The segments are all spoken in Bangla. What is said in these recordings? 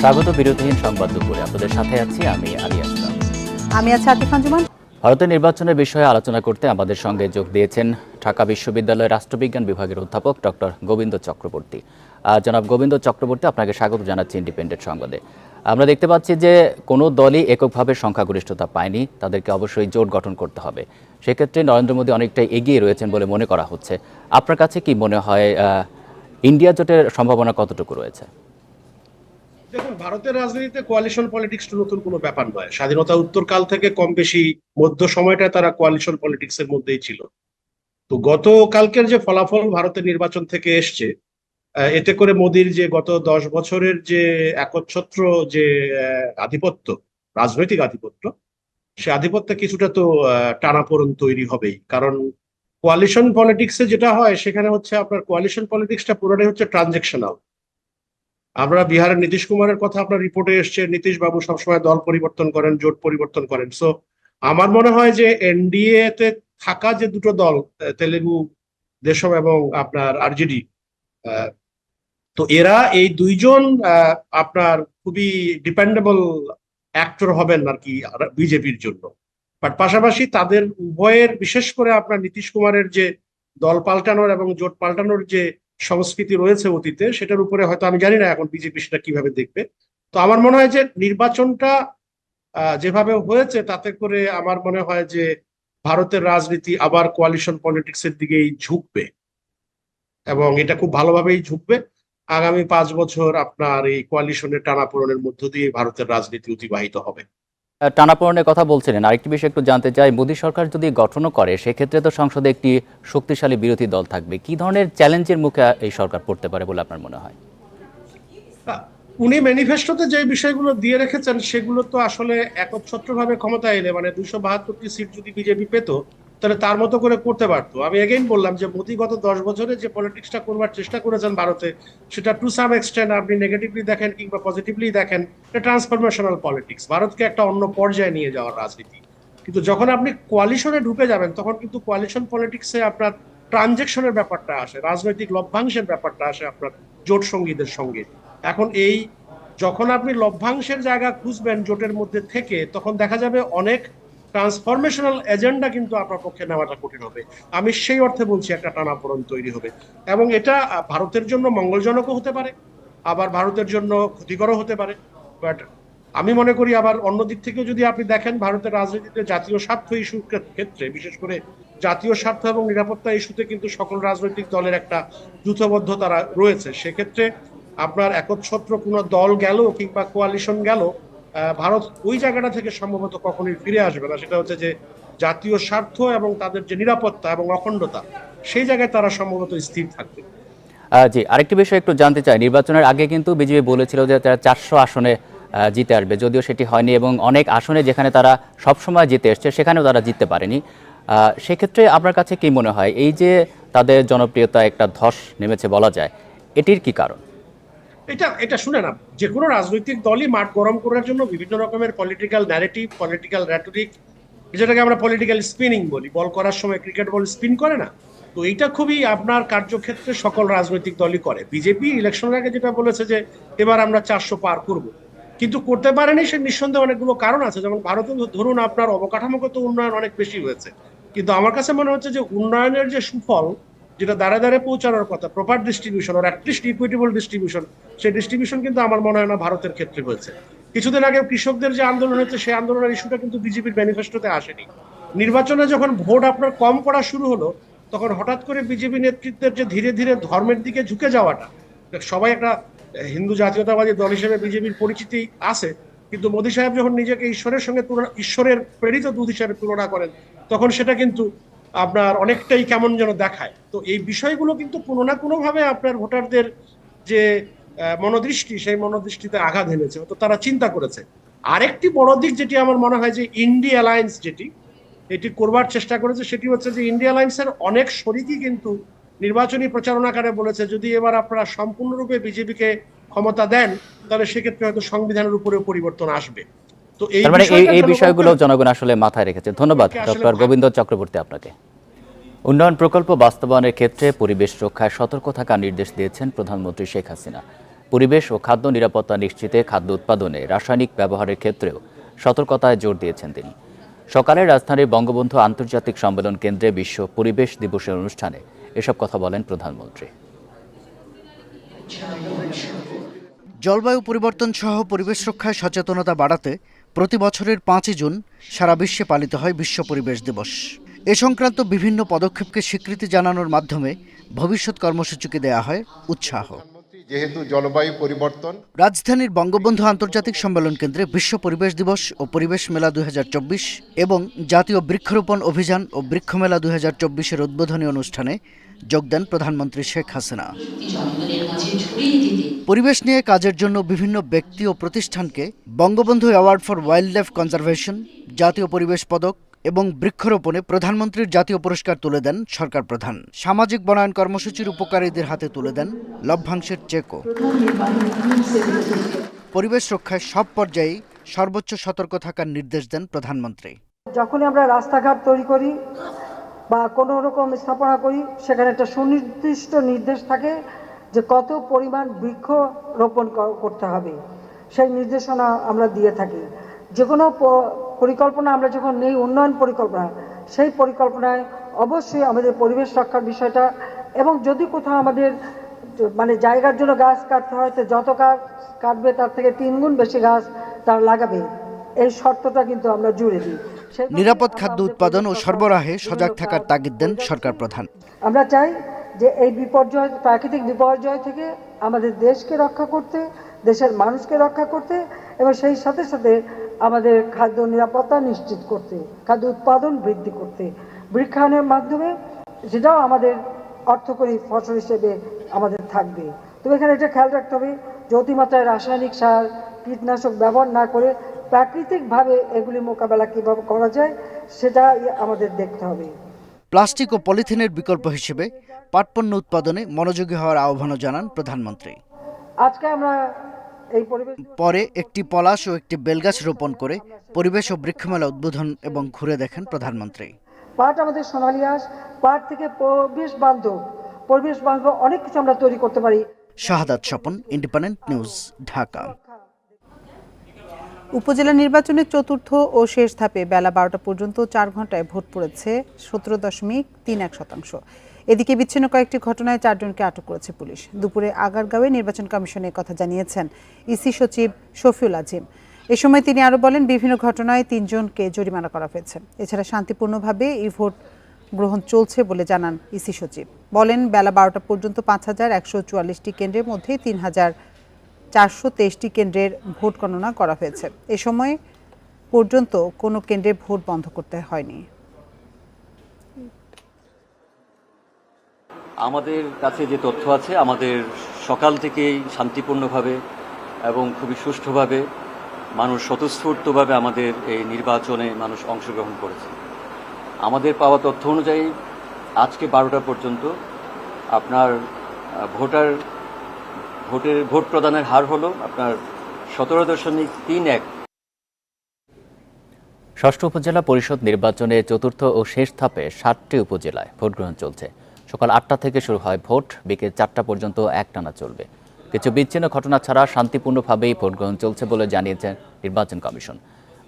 স্বাগত বিরতিহীন সংবাদ দুপুরে। আপনাদের সাথে আছি আমি আলী আসলাম। আমি আছি আতিফ আঞ্জুমান। ভারতের নির্বাচনের বিষয়ে আলোচনা করতে আমাদের সঙ্গে যোগ দিয়েছেন ঢাকা বিশ্ববিদ্যালয়ের রাষ্ট্রবিজ্ঞান বিভাগের অধ্যাপক ডক্টর গোবিন্দ চক্রবর্তী। জনাব গোবিন্দ চক্রবর্তী, আপনাকে স্বাগত জানাচ্ছি ইন্ডিপেন্ডেন্ট সংবাদে। আমরা দেখতে পাচ্ছি যে কোনো দলই এককভাবে সংখ্যাগরিষ্ঠতা পায়নি, তাদেরকে অবশ্যই জোট গঠন করতে হবে। সেক্ষেত্রে নরেন্দ্র মোদী অনেকটাই এগিয়ে রয়েছেন বলে মনে করা হচ্ছে। আপনার কাছে কি মনে হয়, ইন্ডিয়া জোটের সম্ভাবনা কতটুকু রয়েছে? দেখুন, ভারতের রাজনীতিতে কোয়ালিশন পলিটিক্স নতুন কোনো ব্যাপার নয়। স্বাধীনতা উত্তরকাল থেকে কম বেশি মধ্য সময়টা তারা কোয়ালিশন পলিটিক্স এর মধ্যেই ছিল। তো গতকালকের যে ফলাফল ভারতের নির্বাচন থেকে এসছে, এতে করে মোদির যে গত 10 বছরের যে একচ্ছত্র যে আধিপত্য, রাজনৈতিক আধিপত্য, সে আধিপত্যে কিছুটা তো টানাপোড়েন তৈরি হবেই। কারণ কোয়ালিশন পলিটিক্সে যেটা হয় সেখানে হচ্ছে আপনার কোয়ালিশন পলিটিক্সটা পুরোটাই হচ্ছে ট্রানজেকশনাল। আমরা বিহারের নীতিশ কুমারের কথা আপনার রিপোর্টে এসছে, নীতিশ বাবু সবসময় দল পরিবর্তন করেন, জোট পরিবর্তন করেন। সো আমার মনে হয় যে এনডিএ তে থাকা যে দুটো দল, তেলেগু দেশম এবং আপনার আরজেডি, তো এরা এই দুইজন আপনার খুবই ডিপেন্ডেবল অ্যাক্টর হবেন আর কি বিজেপির জন্য। বাট পাশাপাশি তাদের উভয়ের, বিশেষ করে আপনার নীতিশ কুমারের যে দল পাল্টানোর এবং জোট পাল্টানোর যে সংস্কৃতি রয়েছে অতীতে, সেটার উপরে হয়তো আমি জানি না এখন বিজেপি সেটা কিভাবে দেখবে। তো আমার মনে হয় যে নির্বাচনটা যেভাবে হয়েছে তাতে করে আমার মনে হয় যে ভারতের রাজনীতি আবার কোয়ালিশন পলিটিক্স এর দিকেই ঝুঁকবে, এবং এটা খুব ভালোভাবেই ঝুঁকবে। আগামী 5 বছর আপনার এই কোয়ালিশনের টানাপোড়েনের মধ্য দিয়ে ভারতের রাজনীতি অতিবাহিত হবে। টানাপোড়েনের কথা বলছিলেন, আরেকটি বিষয় একটু জানতে চাই। মোদী সরকার যদি গঠনও করে, সেক্ষেত্রে তো সংসদে একটি শক্তিশালী বিরোধী দল থাকবে। কি ধরনের চ্যালেঞ্জের মুখে এই সরকার পড়তে পারে বলে আপনার মনে হয়? উনি ম্যানিফেস্টোতে যে বিষয়গুলো দিয়ে রেখেছেন সেগুলো তো আসলে একচ্ছত্রভাবে ক্ষমতায় এলে, মানে 272টি সিট যদি বিজেপি পেত, তাহলে তার মতো করে করতে পারতো। আমি এগেইন বললাম যে মোদী গত 10 বছরে যে পলিটিক্সটা করবার চেষ্টা করেছেন ভারতে, সেটা টু সাম এক্সটেন্ট আপনি নেগেটিভলি দেখেন কিংবা পজিটিভলি দেখেন, এটা ট্রান্সফরমেশনাল পলিটিক্স, ভারতকে একটা অন্য পর্যায়ে নিয়ে যাওয়ার রাজনীতি। কিন্তু যখন আপনি কোয়ালিশনে ঢুকে যাবেন, তখন কিন্তু কোয়ালিশন পলিটিক্সে আপনার ট্রানজেকশনের ব্যাপারটা আসে, রাজনৈতিক লভ্যাংশের ব্যাপারটা আসে আপনার জোট সঙ্গীদের সঙ্গে। এখন এই যখন আপনি লভ্যাংশের জায়গা খুঁজবেন জোটের মধ্যে থেকে, তখন দেখা যাবে অনেক ট্রান্সফরমেশনাল এজেন্ডা কিন্তু আপনার পক্ষে নেওয়াটা কঠিন হবে। আমি সেই অর্থে বলছি একটা টানাপোড়েন তৈরি হবে, এবং এটা ভারতের জন্য মঙ্গলজনকও হতে পারে, আবার ভারতের জন্য ক্ষতিকরও হতে পারে। বাট আমি মনে করি আবার অন্য দিক থেকেও যদি আপনি দেখেন, ভারতের রাজনীতিতে জাতীয় স্বার্থ ইস্যুর ক্ষেত্রে, বিশেষ করে জাতীয় স্বার্থ এবং নিরাপত্তা ইস্যুতে কিন্তু সকল রাজনৈতিক দলের একটা যূথবদ্ধতা রয়েছে। সেক্ষেত্রে আপনার একচ্ছত্র কোনো দল গেল কিংবা কোয়ালিশন গেল, ভারত ওই জায়গাটা থেকে সম্ভবত কখনোই ফিরে আসবে না। সেটা হচ্ছে যে জাতীয় স্বার্থ এবং তাদের যে নিরাপত্তা এবং অখণ্ডতা, সেই জায়গায় তারা সম্ভবত স্থির থাকবে। জি, আরেকটি বিষয় একটু জানতে চাই। নির্বাচনের আগে কিন্তু বিজেপি বলেছিল যে তারা 400 আসনে জিতে আসবে, যদিও সেটি হয়নি, এবং অনেক আসনে যেখানে তারা সবসময় জিতে এসছে সেখানেও তারা জিততে পারেনি। সেক্ষেত্রে আপনার কাছে কি মনে হয়, এই যে তাদের জনপ্রিয়তা একটা ধস নেমেছে বলা যায়, এটির কি কারণ? এটা এটা শুনে না, যে কোনো রাজনৈতিক দলই মাঠ গরম করার জন্য বিভিন্ন রকমের পলিটিক্যাল ন্যারেটিভ, পলিটিক্যাল র্যাটরিক, যেটাকে আমরা পলিটিক্যাল স্পিনিং বলি, বল করার সময় ক্রিকেট বল স্পিন করে না, তো এইটা খুবই আপনার কার্যক্ষেত্রে সকল রাজনৈতিক দলই করে। বিজেপি ইলেকশনের আগে যেটা বলেছে যে এবার আমরা 400 পার করব, কিন্তু করতে পারেনি, সে নিঃসন্দেহে অনেকগুলো কারণ আছে। যেমন ভারতে ধরুন আপনার অবকাঠামোগত উন্নয়ন অনেক বেশি হয়েছে, কিন্তু আমার কাছে মনে হচ্ছে যে উন্নয়নের যে সুফল, যেটা দ্বারা দ্বারে পৌঁছানোর কথা, প্রপার ডিস্ট্রিবিউশন আর অ্যাটলিস্ট ইকুইটেবল ডিস্ট্রিবিউশন, সেই ডিস্ট্রিবিউশন কিন্তু আমার মনে হয় না ভারতের ক্ষেত্রে হয়েছে। কিছুদিন আগে কৃষকদের যে আন্দোলন হয়েছে, সেই আন্দোলনের ইস্যুটা কিন্তু বিজেপির ম্যানিফেস্টোতে আসেনি। নির্বাচনে যখন ভোট আপনার কম পড়া শুরু হলো, তখন হঠাৎ করে বিজেপি নেতৃত্বের যে ধীরে ধীরে ধর্মের দিকে ঝুঁকে যাওয়াটা, সবাই একটা হিন্দু জাতীয়তাবাদী দল হিসেবে বিজেপির পরিচিতি আছে, কিন্তু মোদী সাহেব যখন নিজেকে ঈশ্বরের সঙ্গে তুলনা, ঈশ্বরের প্রেরিত দূত হিসেবে তুলনা করেন, তখন সেটা কিন্তু আপনার অনেকটাই কেমন যেন দেখায়। তো এই বিষয়গুলো কিন্তু কোনো না কোনো ভাবে আপনার ভোটারদের যে মনোদৃষ্টি, সেই মনোদৃষ্টিতে আঘাত এনেছে, তো তারা চিন্তা করেছে। আরেকটি বড় দিক যেটি আমার মনে হয় যে ইন্ডিয়া অ্যালায়েন্স যেটি এটি করবার চেষ্টা করেছে, সেটি হচ্ছে যে ইন্ডিয়া অ্যালায়েন্সের অনেক শরিকই কিন্তু নির্বাচনী প্রচারণাকারে বলেছে যদি এবার আপনারা সম্পূর্ণরূপে বিজেপিকে ক্ষমতা দেন, তাহলে সেক্ষেত্রে হয়তো সংবিধানের উপরে পরিবর্তন আসবে। তো এই তার মানে এই বিষয়গুলো জনগণ আসলে মাথায় রেখেছে। ধন্যবাদ ডক্টর গোবিন্দ চক্রবর্তী আপনাকে। উন্নয়ন প্রকল্প বাস্তবায়নের ক্ষেত্রে পরিবেশ রক্ষায় সতর্ক থাকার নির্দেশ দিয়েছেন প্রধানমন্ত্রী শেখ হাসিনা। পরিবেশ ও খাদ্য নিরাপত্তা নিশ্চিতে খাদ্য উৎপাদনে রাসায়নিক ব্যবহারের ক্ষেত্রেও সতর্কতায় জোর দিয়েছেন তিনি। সকালে রাজধানীর বঙ্গবন্ধু আন্তর্জাতিক সম্মেলন কেন্দ্রে বিশ্ব পরিবেশ দিবসের অনুষ্ঠানে এসব কথা বলেন প্রধানমন্ত্রী। জলবায়ু পরিবর্তন সহ পরিবেশ রক্ষায় সচেতনতা বাড়াতে প্রতি বছরের 5ই জুন সারা বিশ্বে পালিত হয় বিশ্ব পরিবেশ দিবস। এ সংক্রান্ত বিভিন্ন পদক্ষেপকে স্বীকৃতি জানানোর মাধ্যমে ভবিষ্যৎ কর্মসূচিকে দেয়া হয় উৎসাহ। যেহেতু জলবায়ু পরিবর্তন, রাজধানীর বঙ্গবন্ধু আন্তর্জাতিক সম্মেলন কেন্দ্রে বিশ্ব পরিবেশ দিবস ও পরিবেশ মেলা 2024 এবং জাতীয় বৃক্ষরোপণ অভিযান ও বৃক্ষমেলা 2024-এর উদ্বোধনী অনুষ্ঠানে যোগ দেন প্রধানমন্ত্রী শেখ হাসিনা। পরিবেশ নিয়ে কাজের জন্য বিভিন্ন ব্যক্তি ও প্রতিষ্ঠানকে Bangabandhu award for wild life conservation, জাতীয় পরিবেশ পদক এবং বৃক্ষরোপণে প্রধানমন্ত্রীর জাতীয় পুরস্কার তুলে দেন সরকার প্রধান। সামাজিক বনায়ন কর্মসূচির উপকারীদের হাতে তুলে দেন লভ্যাংশের চেকও। পরিবেশ রক্ষায় সব পর্যায়েই সর্বোচ্চ সতর্ক থাকার নির্দেশ দেন প্রধানমন্ত্রী। যখনই আমরা রাস্তাঘাট তৈরি করি বা কোনো রকম স্থাপনা করি, সেখানে একটা সুনির্দিষ্ট নির্দেশ থাকে যে কত পরিমাণ বৃক্ষ রোপণ করতে হবে, সেই নির্দেশনা আমরা দিয়ে থাকি। যে কোনো পরিকল্পনা আমরা যখন নেই, উন্নয়ন পরিকল্পনা, সেই পরিকল্পনায় অবশ্যই আমাদের পরিবেশ রক্ষার বিষয়টা, এবং যদি কোথাও আমাদের জায়গার জন্য গাছ কাটতে হয়, তো যত গাছ কাটবে তার থেকে 3 গুণ বেশি গাছ তার লাগাবে, এই শর্তটা কিন্তু আমরা জুড়ে দিই। নিরাপদ খাদ্য উৎপাদন ও সরবরাহে সজাগ থাকার তাগিদ দেন সরকার প্রধান। আমরা চাই যে এই বিপর্যয়, প্রাকৃতিক বিপর্যয় থেকে আমাদের দেশকে রক্ষা করতে, দেশের মানুষকে রক্ষা করতে, এবং সেই সাথে সাথে আমাদের খাদ্য নিরাপত্তা নিশ্চিত করতে, খাদ্য উৎপাদন বৃদ্ধি করতে, বৃক্ষায়নের মাধ্যমে সেটাও আমাদের অর্থকরী ফসল হিসেবে আমাদের থাকবে। তবে এখানে এটা খেয়াল রাখতে হবে যে অতিমাত্রায় রাসায়নিক সার, কীটনাশক ব্যবহার না করে প্রাকৃতিকভাবে এগুলি মোকাবেলা কীভাবে করা যায়, সেটা আমাদের দেখতে হবে। প্লাস্টিক ও পলিথিনের বিকল্প হিসেবে পাটপণ্য উৎপাদনে মনোযোগী হওয়ার আহ্বানও জানান প্রধানমন্ত্রী। আজকে আমরা এই পরে একটি পলাশ ও একটি বেলগাছ রোপণ করে পরিবেশ ও বৃক্ষমেলা উদ্বোধন এবং ঘুরে দেখেন প্রধানমন্ত্রী। পাট আমাদের সোনালী আঁশ, পাট থেকে পরিবেশ বান্ধব অনেক কিছু আমরা তৈরি করতে পারি। শাহাদাত স্বপন, ইন্ডিপেন্ডেন্ট নিউজ, ঢাকা। উপজেলা নির্বাচনের চতুর্থ ও শেষ ধাপে বেলা 12টা পর্যন্ত 4 ঘন্টায় ভোট পড়েছে 17.31%। এদিকে বিচ্ছিন্ন কয়েকটি ঘটনায় 4 জনকে আটক করেছে পুলিশ। দুপুরে আগারগাঁওয়ে নির্বাচন কমিশনে কথা জানিয়েছেন ইসি সচিব শফিউল আজিম। এ সময় তিনি আরও বলেন, বিভিন্ন ঘটনায় 3 জনকে জরিমানা করা হয়েছে। এছাড়া শান্তিপূর্ণভাবে এই ভোট গ্রহণ চলছে বলে জানান ইসি সচিব। বলেন, বেলা 12টা পর্যন্ত 5144টি কেন্দ্রের মধ্যে 3423টি কেন্দ্রের ভোট গণনা করা হয়েছে। এ সময় পর্যন্ত কোনো কেন্দ্রে ভোট বন্ধ করতে হয়নি। আমাদের কাছে যে তথ্য আছে, আমাদের সকাল থেকেই শান্তিপূর্ণভাবে এবং খুবই সুষ্ঠুভাবে মানুষ স্বতঃস্ফূর্তভাবে আমাদের এই নির্বাচনে মানুষ অংশগ্রহণ করেছে। আমাদের পাওয়া তথ্য অনুযায়ী আজকে 12টা পর্যন্ত আপনার ভোট প্রদানের হার হলো আপনার 17.31। ষষ্ঠ উপজেলা পরিষদ নির্বাচনে চতুর্থ ও শেষ ধাপে 7টি উপজেলায় ভোট গ্রহণ চলছে। সকাল 8টা থেকে শুরু হয় ভোট, বিকেল 4টা পর্যন্ত একটানা চলবে। কিছু বিচ্ছিন্ন ঘটনা ছাড়া শান্তিপূর্ণভাবেই ভোট গ্রহণ চলছে বলে জানিয়েছেন নির্বাচন কমিশন।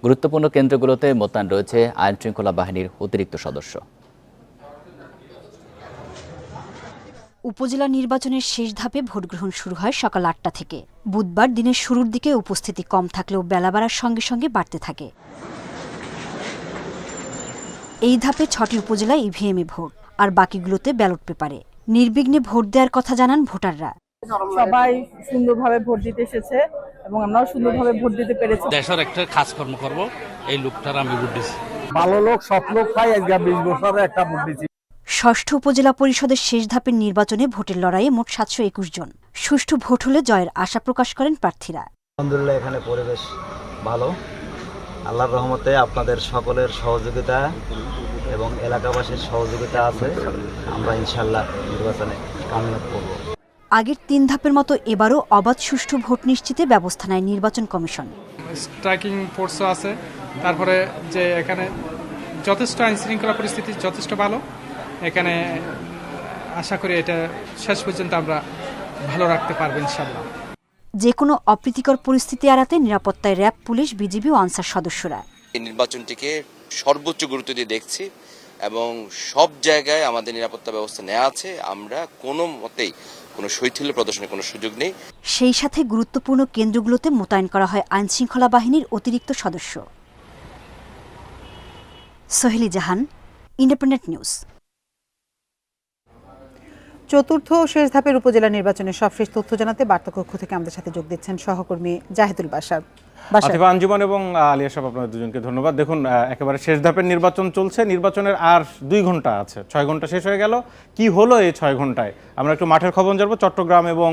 গুরুত্বপূর্ণ কেন্দ্রগুলোতে মোতায়েন রয়েছে আইন শৃঙ্খলা বাহিনীর অতিরিক্ত সদস্য। উপজেলা নির্বাচনের শেষ ধাপে ভোট গ্রহণ শুরু হয় সকাল 8টা থেকে। বুধবার দিনের শুরুর দিকে উপস্থিতি কম থাকলেও বেলা বাড়ার সঙ্গে সঙ্গে বাড়তে থাকে। এই ধাপে 6টি উপজেলায় ইভিএমে ভোট, আর বাকিগুলোতে ব্যালট পেপারে। নির্বিঘ্নে ভোট দেওয়ার কথা জানান ভোটাররা। সবাই সুন্দরভাবে ভোট দিতে এসেছে এবং আমরাও সুন্দরভাবে ভোট দিতে পেরেছি। দেশের একটা কাজকর্ম করব, এই লোকটার আমি ভোট দিচ্ছি। ভালো লোক, সব লোক পাই, 20 বছরে একটা ভোট দিচ্ছি। ষষ্ঠ উপজেলা পরিষদের শেষ ধাপের নির্বাচনে ভোটের লড়াইয়ে মোট 721 জন। সুষ্ঠু ভোট হলে জয়ের আশা প্রকাশ করেন প্রার্থীরা। আলহামদুলিল্লাহ, এখানে পরিবেশ ভালো। আল্লাহর রহমতে আপনাদের সকলের সহযোগিতা এবং এলাকাবাসীর সহযোগিতা আছে। আমরা ইনশাআল্লাহ নির্বাচনে কামিয়াব করব। আগের 3 ধাপের মতো এবারও অবাধ সুষ্ঠু ভোট নিশ্চিতে ব্যবস্থা নেয় নির্বাচন কমিশন। স্ট্রাইকিং ফোর্সও আছে, তারপরে যে এখানে যথেষ্ট আইন শৃঙ্খলা পরিস্থিতি যথেষ্ট ভালো। এখানে আশা করি এটা শেষ পর্যন্ত আমরা ভালো রাখতে পারবো ইনশাআল্লাহ। যে কোনো অপ্রীতিকর পরিস্থিতি এড়াতে নিরাপত্তায় র্যাব, পুলিশ, বিজিবি ও আনসার সদস্যরা। এই নির্বাচনটিকে সর্বোচ্চ গুরুত্ব দিয়ে দেখছি এবং সব জায়গায় আমাদের নিরাপত্তা ব্যবস্থা নেওয়া আছে। আমরা কোনো মতেই কোনো শৈথিল্য প্রদর্শনের কোনো সুযোগ নেই। সেই সাথে গুরুত্বপূর্ণ কেন্দ্রগুলোতে মোতায়েন করা হয় আইনশৃঙ্খলা বাহিনীর অতিরিক্ত সদস্য। সোহেলি জাহান, ইন্ডিপেন্ডেন্ট নিউজ। চতুর্থ ও শেষ ধাপের উপজেলা নির্বাচনের সবশেষ তথ্য জানাতে বার্তাকক্ষ থেকে আমাদের সাথে যোগ দিচ্ছেন সহকর্মী জাহিদুল বাশার। আতিফা আঞ্জুমান এবং আলিয়া সাহেব, আপনাদের দুজনকে ধন্যবাদ। দেখুন, একেবারে শেষ ধাপের নির্বাচন চলছে, নির্বাচনের আর 2 ঘন্টা আছে, 6 ঘন্টা শেষ হয়ে গেল। কি হলো এই 6 ঘন্টায়? আমরা একটু মাঠের খবর জানবো। চট্টগ্রাম এবং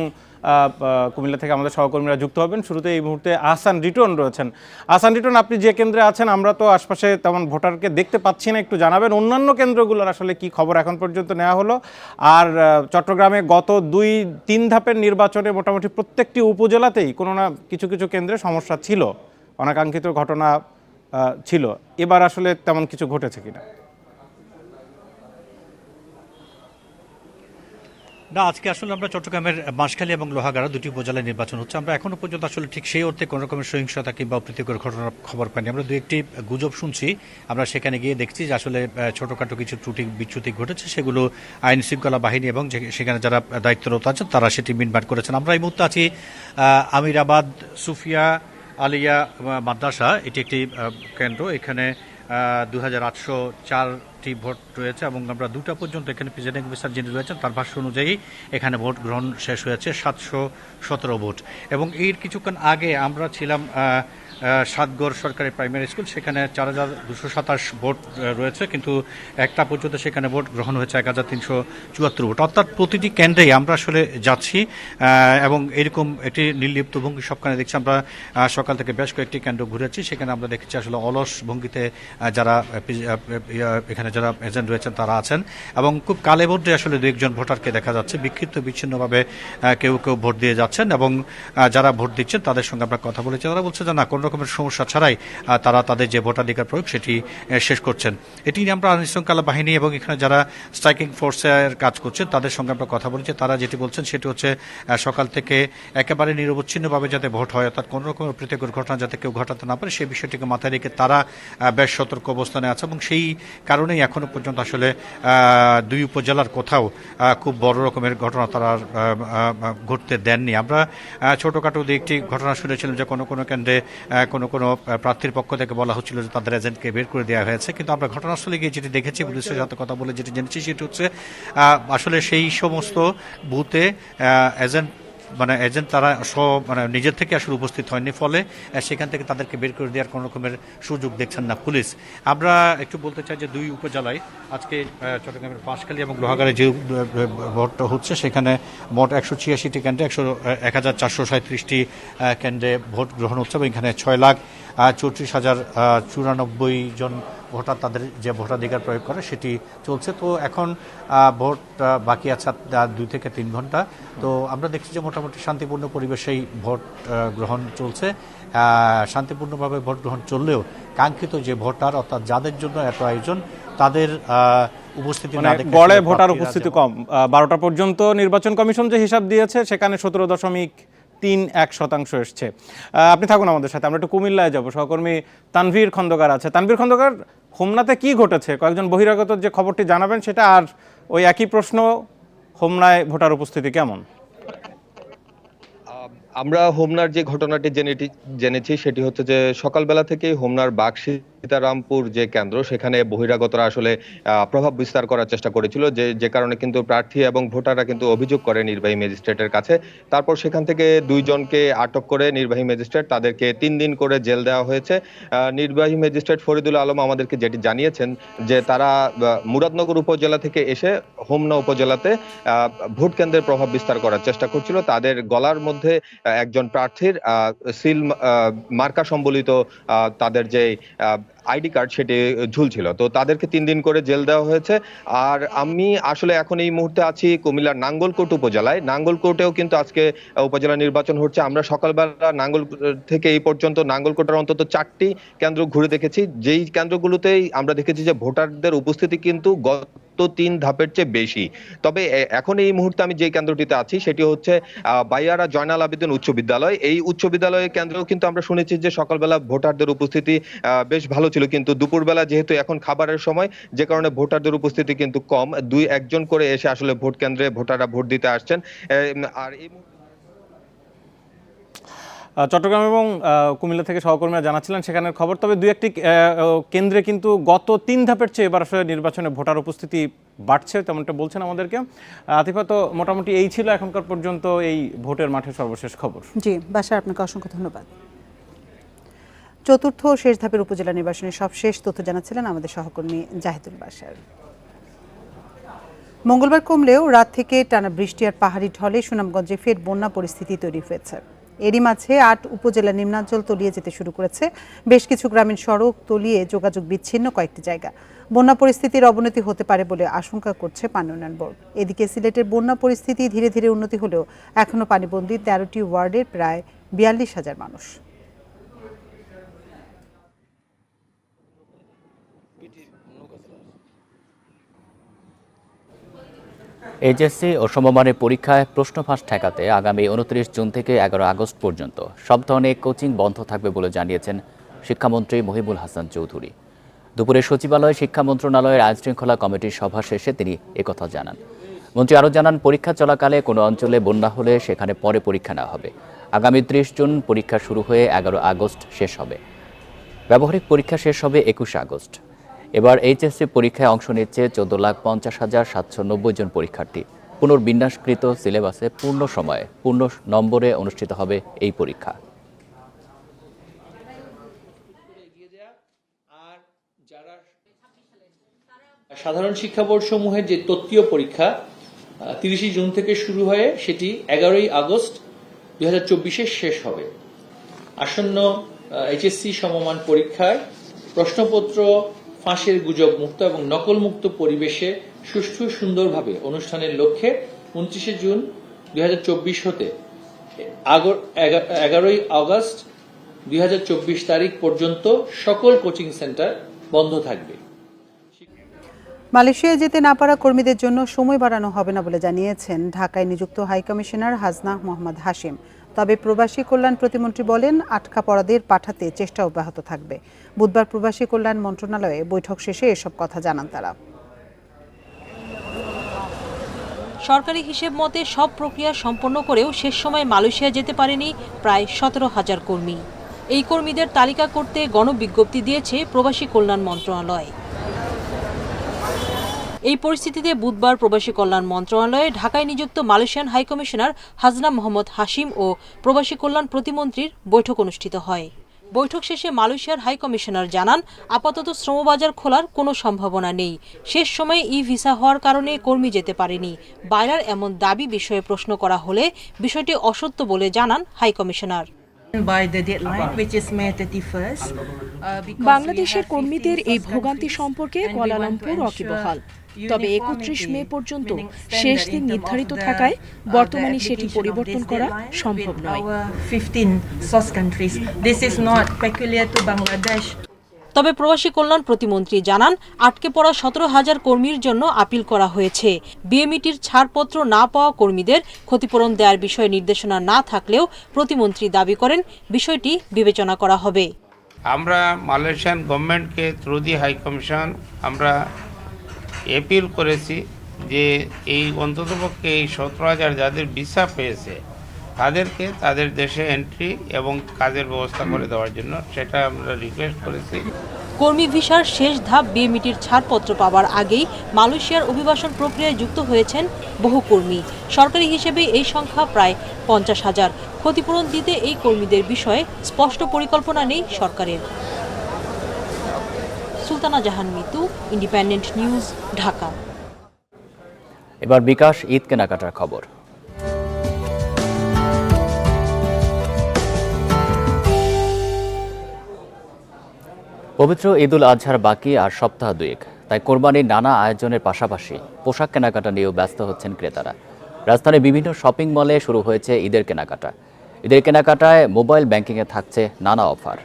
কুমিল্লা থেকে আমাদের সহকর্মীরা যুক্ত হবেন। শুরুতে এই মুহূর্তে আহসান রিটন রয়েছেন। আহসান রিটন, আপনি যে কেন্দ্রে আছেন, আমরা তো আশপাশে তেমন ভোটারকে দেখতে পাচ্ছি না, একটু জানাবেন অন্যান্য কেন্দ্রগুলোর আসলে কি খবর এখন পর্যন্ত নেওয়া হলো। আর চট্টগ্রামে গত 2-3 ধাপের নির্বাচনে মোটামুটি প্রত্যেকটি উপজেলাতেই কোনো না কিছু কিছু কেন্দ্রে সমস্যা ছিল, অনাকাঙ্ক্ষিত ঘটনা ছিল। এবার আসলে তেমন কিছু ঘটেছে কিনা? না, আজকে আসলে আমরা চট্টগ্রামের বাঁশখালী এবং লোহাগাড়া 2টি উপজেলায় নির্বাচন হচ্ছে। আমরা এখনো পর্যন্ত আসলে ঠিক সেই অর্থে কোনো রকমের সহিংসতা কিংবা অপ্রীতিকর ঘটনার খবর পাইনি। আমরা 2-1টি গুজব শুনছি। আমরা সেখানে গিয়ে দেখছি যে আসলে ছোটোখাটো কিছু ত্রুটি বিচ্যুতি ঘটেছে, সেগুলো আইন শৃঙ্খলা বাহিনী এবং সেখানে যারা দায়িত্বরত আছেন তারা সেটি মিটমাট করেছেন। আমরা এই মুহূর্তে আছি আমিরাবাদ সুফিয়া আলিয়া মাদ্রাসা, এটি একটি কেন্দ্র। এখানে 2804টি ভোট রয়েছে এবং আমরা 2টা পর্যন্ত এখানে প্রিজাইডিং অফিসার যিনি রয়েছেন তার ভাষ্য অনুযায়ী এখানে ভোট গ্রহণ শেষ হয়েছে 717 ভোট। এবং এর কিছুক্ষণ আগে আমরা ছিলাম সাতগড় সরকারি প্রাইমারি স্কুল, সেখানে 4227 ভোট রয়েছে, কিন্তু একটা পর্যন্ত সেখানে ভোট গ্রহণ হয়েছে 1374 ভোট। অর্থাৎ প্রতিটি কেন্দ্রেই আমরা আসলে যাচ্ছি এবং এরকম একটি নির্লিপ্ত ভঙ্গি সবখানে দেখছি। আমরা সকাল থেকে বেশ কয়েকটি কেন্দ্র ঘুরেছি, সেখানে আমরা দেখেছি আসলে অলস ভঙ্গিতে যারা এখানে যারা এজেন্ট রয়েছেন তারা আছেন এবং খুব কালে ভোটে আসলে 2-1জন ভোটারকে দেখা যাচ্ছে বিক্ষিপ্ত বিচ্ছিন্নভাবে কেউ কেউ ভোট দিয়ে যাচ্ছেন এবং যারা ভোট দিচ্ছেন তাদের সঙ্গে আমরা কথা বলেছি। তারা বলছে যে না, কোনো রকমের সমস্যা ছাড়াই তারা তাদের যে ভোটাধিকার প্রয়োগ সেটি শেষ করছেন। এটি নিয়ে আমরা আইনশৃঙ্খলা বাহিনী এবং এখানে যারা স্ট্রাইকিং ফোর্সের কাজ করছেন তাদের সঙ্গে আমরা কথা বলেছি। তারা যেটি বলছেন সেটি হচ্ছে সকাল থেকে একেবারে নিরবচ্ছিন্নভাবে যাতে ভোট হয়, অর্থাৎ কোনো রকমের প্রীতিকর ঘটনা যাতে কেউ ঘটাতে না পারে, সেই বিষয়টিকে মাথায় রেখে তারা বেশ সতর্ক অবস্থানে আছে এবং সেই কারণেই এখনো পর্যন্ত আসলে 2 উপজেলার কোথাও খুব বড় রকমের ঘটনা তারা ঘটতে দেননি। আমরা ছোটোখাটো একটি ঘটনা শুনেছিলাম যে কোনো কোনো কেন্দ্রে কোনো প্রার্থীর পক্ষ থেকে বলা হচ্ছিল যে তাদের এজেন্টকে বের করে দেওয়া হয়েছে, কিন্তু আমরা ঘটনাস্থলে গিয়ে যেটি দেখেছি, পুলিশের সাথে কথা বলে যেটি জেনেছি সেটি হচ্ছে আসলে সেই সমস্ত বুথে এজেন্ট তারা নিজের থেকে আসলে উপস্থিত হয়নি, ফলে সেখান থেকে তাদেরকে বের করে দেওয়ার কোনো রকমের সুযোগ দেখছেন না পুলিশ। আমরা একটু বলতে চাই যে 2 উপজেলায় আজকে চট্টগ্রামের বাঁশখালী এবং লোহাগাড়ায় যে ভোটটা হচ্ছে সেখানে মোট 186টি কেন্দ্রে 1437টি কেন্দ্রে ভোট গ্রহণ হচ্ছে এবং এখানে 6,34,094 জন ভোটার তাদের যে ভোটাধিকার প্রয়োগ করে সেটি চলছে। তো এখন ভোট বাকি আছে 2 থেকে 3 ঘন্টা। তো আমরা দেখছি যে মোটামুটি শান্তিপূর্ণ পরিবেশেই ভোট গ্রহণ চলছে। শান্তিপূর্ণভাবে ভোট গ্রহণ চললেও কাঙ্ক্ষিত যে ভোটার, অর্থাৎ যাদের জন্য এত আয়োজন, তাদের উপস্থিতি গড়ে ভোটার উপস্থিতি কম। 12টা পর্যন্ত নির্বাচন কমিশন যে হিসাব দিয়েছে সেখানে 17.31% এসছে। আপনি থাকুন আমাদের সাথে, আমরা একটু কুমিল্লায় যাব। সহকর্মী তানভীর খন্দকার আছে। তানভীর খন্দকার, হোমনাতে কি ঘটেছে? কয়েকজন বহিরাগত যে খবরটি জানাবেন সেটা, আর ওই একই প্রশ্ন, হোমনায় ভোটার উপস্থিতি কেমন? আমরা হোমনার যে ঘটনাটি জেনেছি সেটি হচ্ছে যে সকালবেলা থেকেই হোমনার সীতারামপুর যে কেন্দ্র, সেখানে বহিরাগতরা আসলে প্রভাব বিস্তার করার চেষ্টা করেছিল, যে কারণে কিন্তু প্রার্থী এবং ভোটাররা কিন্তু অভিযোগ করে নির্বাহী ম্যাজিস্ট্রেটের কাছে। তারপর সেখান থেকে 2 জনকে আটক করে নির্বাহী ম্যাজিস্ট্রেট তাদেরকে 3 দিন করে জেল দেওয়া হয়েছে। নির্বাহী ম্যাজিস্ট্রেট ফরিদুল আলম আমাদেরকে যেটি জানিয়েছেন যে তারা মুরাদনগর উপজেলা থেকে এসে হোমনা উপজেলাতে ভোট কেন্দ্রের প্রভাব বিস্তার করার চেষ্টা করছিল। তাদের গলার মধ্যে একজন প্রার্থীর সিল মার্কা সম্বলিত তাদের যে আইডি কার্ড সেটি ঝুলছিল। তো তাদেরকে 3 দিন করে জেল দেওয়া হয়েছে। আর আমি আসলে এখন এই মুহূর্তে আছি কুমিল্লার নাঙ্গলকোট উপজেলায়। নাঙ্গলকোটেও কিন্তু আজকে উপজেলা নির্বাচন হচ্ছে। আমরা সকালবেলা নাঙ্গলকোট থেকে এই পর্যন্ত নাঙ্গলকোটের অন্তত 4টি কেন্দ্র ঘুরে দেখেছি, যেই কেন্দ্রগুলোতেই আমরা দেখেছি যে ভোটারদের উপস্থিতি কিন্তু গত 3 ধাপের চেয়ে বেশি। তবে এখন এই মুহূর্তে আমি যে কেন্দ্রটিতে আছি সেটি হচ্ছে বাইয়ারা জয়নাল আবেদিন উচ্চ বিদ্যালয়। এই উচ্চ বিদ্যালয়ের কেন্দ্রেও কিন্তু আমরা শুনেছি যে সকালবেলা ভোটারদের উপস্থিতি বেশ ভালো ছিল, কিন্তু দুপুরবেলা যেহেতু এখন খাবারের সময়, যে কারণে ভোটারদের উপস্থিতি কিন্তু কম। 2-1 করে এসে আসলে ভোট কেন্দ্রে ভোটাররা ভোট দিতে আসছেন। আর এই চট্টগ্রাম এবং কুমিল্লা থেকে সহকর্মীরা জানাচ্ছিলেন সেখানের খবর। তবে 2-1টি কেন্দ্রে কিন্তু গত 3 ধাপের চেয়ে এবার আসলে নির্বাচনে ভোটার উপস্থিতি বাড়ছে, তেমনটা বলছেন আমাদেরকে। আতিফা, তো মোটামুটি এই ছিল এখনকার পর্যন্ত এই ভোটের মাঠে সর্বশেষ খবর। জি বাশার, আপনাকে অসংখ্য ধন্যবাদ। চতুর্থ ও শেষ ধাপের উপজেলা নির্বাচনের সবশেষ তথ্য জানাচ্ছিলেন আমাদের সহকর্মী জাহিদুল বাশার। মঙ্গলবার কমলেও রাত থেকে টানা বৃষ্টি আর পাহাড়ি ঢলে সুনামগঞ্জে ফের বন্যা পরিস্থিতি তৈরি হয়েছে। এরই মাঝে 8 উপজেলা নিম্নাঞ্চল তলিয়ে যেতে শুরু করেছে। বেশ কিছু গ্রামীণ সড়ক তলিয়ে যোগাযোগ বিচ্ছিন্ন কয়েকটি জায়গা। বন্যা পরিস্থিতির অবনতি হতে পারে বলে আশঙ্কা করছে পানি উন্নয়ন বোর্ড। এদিকে সিলেটের বন্যা পরিস্থিতি ধীরে ধীরে উন্নতি হলেও এখনও পানিবন্দী 13টি ওয়ার্ডের প্রায় 42,000 মানুষ। এইচএসসি ও সমমানের পরীক্ষায় প্রশ্ন ফাঁস ঠেকাতে আগামী 29 জুন থেকে 11 আগস্ট পর্যন্ত সব ধরনের কোচিং বন্ধ থাকবে বলে জানিয়েছেন শিক্ষামন্ত্রী মহিবুল হাসান চৌধুরী। দুপুরে সচিবালয়ে শিক্ষা মন্ত্রণালয়ের আইনশৃঙ্খলা কমিটির সভা শেষে তিনি একথা জানান। মন্ত্রী আরও জানান, পরীক্ষা চলাকালে কোনো অঞ্চলে বন্যা হলে সেখানে পরে পরীক্ষা নেওয়া হবে। আগামী 30 জুন পরীক্ষা শুরু হয়ে 11 আগস্ট শেষ হবে। ব্যবহারিক পরীক্ষা শেষ হবে 21 আগস্ট। এবার এইচএসসি পরীক্ষায় অংশ নিচ্ছে 14,50,790 জন পরীক্ষার্থী। পুনর্বিন্যাসকৃত সিলেবাসে পূর্ণ সময়ে পূর্ণ নম্বরে অনুষ্ঠিত হবে এই পরীক্ষা। সাধারণ শিক্ষা বোর্ড সমূহের যে তত্ত্বীয় পরীক্ষা 30 জুন থেকে শুরু হয়ে সেটি 11 আগস্ট 2024 শেষ হবে। আসন্ন এইচএসসি সমমান পরীক্ষায় প্রশ্নপত্র ফাঁসের গুজব মুক্ত এবং নকল মুক্ত পরিবেশে সুষ্ঠু সুন্দরভাবে অনুষ্ঠানের লক্ষ্যে 29 জুন 2024 হতে 11 আগস্ট 2024 তারিখ পর্যন্ত সকল কোচিং সেন্টার বন্ধ থাকবে। মালয়েশিয়ায় যেতে না পারা কর্মীদের জন্য সময় বাড়ানো হবে না বলে জানিয়েছেন ঢাকায় নিযুক্ত হাইকমিশনার হাসনা মোহাম্মদ হাশিম। তবে প্রবাসী কল্যাণ প্রতিমন্ত্রী বলেন, আটকা পড়াদের পাঠাতে চেষ্টা অব্যাহত থাকবে। বুধবার প্রবাসী কল্যাণ মন্ত্রণালয়ে বৈঠক শেষে এসব কথা জানান তারা। সরকারি হিসেব মতে সব প্রক্রিয়া সম্পন্ন করেও শেষ সময় মালয়েশিয়া যেতে পারেনি প্রায় 17,000 কর্মী। এই কর্মীদের তালিকা করতে গণবিজ্ঞপ্তি দিয়েছে প্রবাসী কল্যাণ মন্ত্রণালয়। এই পরিস্থিতিতে বুধবার প্রবাসী কল্যাণ মন্ত্রণালয়ে ঢাকায় নিযুক্ত মালয়েশিয়ান হাইকমিশনার হাসনা মোহাম্মদ হাশিম ও প্রবাসী কল্যাণ প্রতিমন্ত্রীর বৈঠক অনুষ্ঠিত হয়। বৈঠক শেষে মালয়েশিয়ার হাইকমিশনার জানান, আপাতত শ্রমবাজার খোলার কোনো সম্ভাবনা নেই। শেষ সময়ে ই ভিসা হওয়ার কারণে কর্মী যেতে পারেনি। বাইরের এমন দাবি বিষয়ে প্রশ্ন করা হলে বিষয়টি অসত্য বলে জানান হাইকমিশনার। বাংলাদেশের কর্মীদের এই ভোগান্তি সম্পর্কে কুয়ালালামপুর ওয়াকিবহাল। তবে 31 মে পর্যন্ত শেষ দিন নির্ধারিত থাকায় বর্তমানে সেটি পরিবর্তন করা সম্ভব নয়। তবে প্রবাসী কল্যাণ প্রতিমন্ত্রী জানান, আটকে পড়া 17,000 কর্মীর জন্য আপিল করা হয়েছে। বিএমইটির ছাড়পত্র না পাওয়া কর্মীদের ক্ষতিপূরণ দেওয়ার বিষয়ে নির্দেশনা না থাকলেও প্রতিমন্ত্রী দাবি করেন বিষয়টি বিবেচনা করা হবে। আমরা মালয়েশিয়ান গভর্নমেন্টকে থ্রু দি হাই কমিশন আমরা অ্যাপিল করেছি যে এই অন্ততপক্ষে এই 17,000 যাদের ভিসা পেয়েছে তাদেরকে তাদের দেশে এন্ট্রি এবং কাজের ব্যবস্থা করে দেওয়ার জন্য, সেটা আমরা রিকোয়েস্ট করেছি। কর্মী ভিসার শেষ ধাপ বিএমইটির ছাড়পত্র পাওয়ার আগেই মালয়েশিয়ার অভিবাসন প্রক্রিয়ায় যুক্ত হয়েছেন বহু কর্মী। সরকারি হিসেবে এই সংখ্যা প্রায় 50,000। ক্ষতিপূরণ দিতে এই কর্মীদের বিষয়ে স্পষ্ট পরিকল্পনা নেই সরকারের। সুলতানা জাহান মিতু, ইন্ডিপেন্ডেন্ট নিউজ, ঢাকা। এবার বিকাশ ঈদ কেনাকাটার খবর। পবিত্র ঈদুল আজহার বাকি আর সপ্তাহ দুয়েক, তাই কোরবানির নানা আয়োজনের পাশাপাশি পোশাক কেনাকাটা নিয়েও ব্যস্ত হচ্ছেন ক্রেতারা। রাজধানীর বিভিন্ন শপিং মলে শুরু হয়েছে ঈদের কেনাকাটা। ঈদের কেনাকাটায় মোবাইল ব্যাংকিংয়ে থাকছে নানা অফার।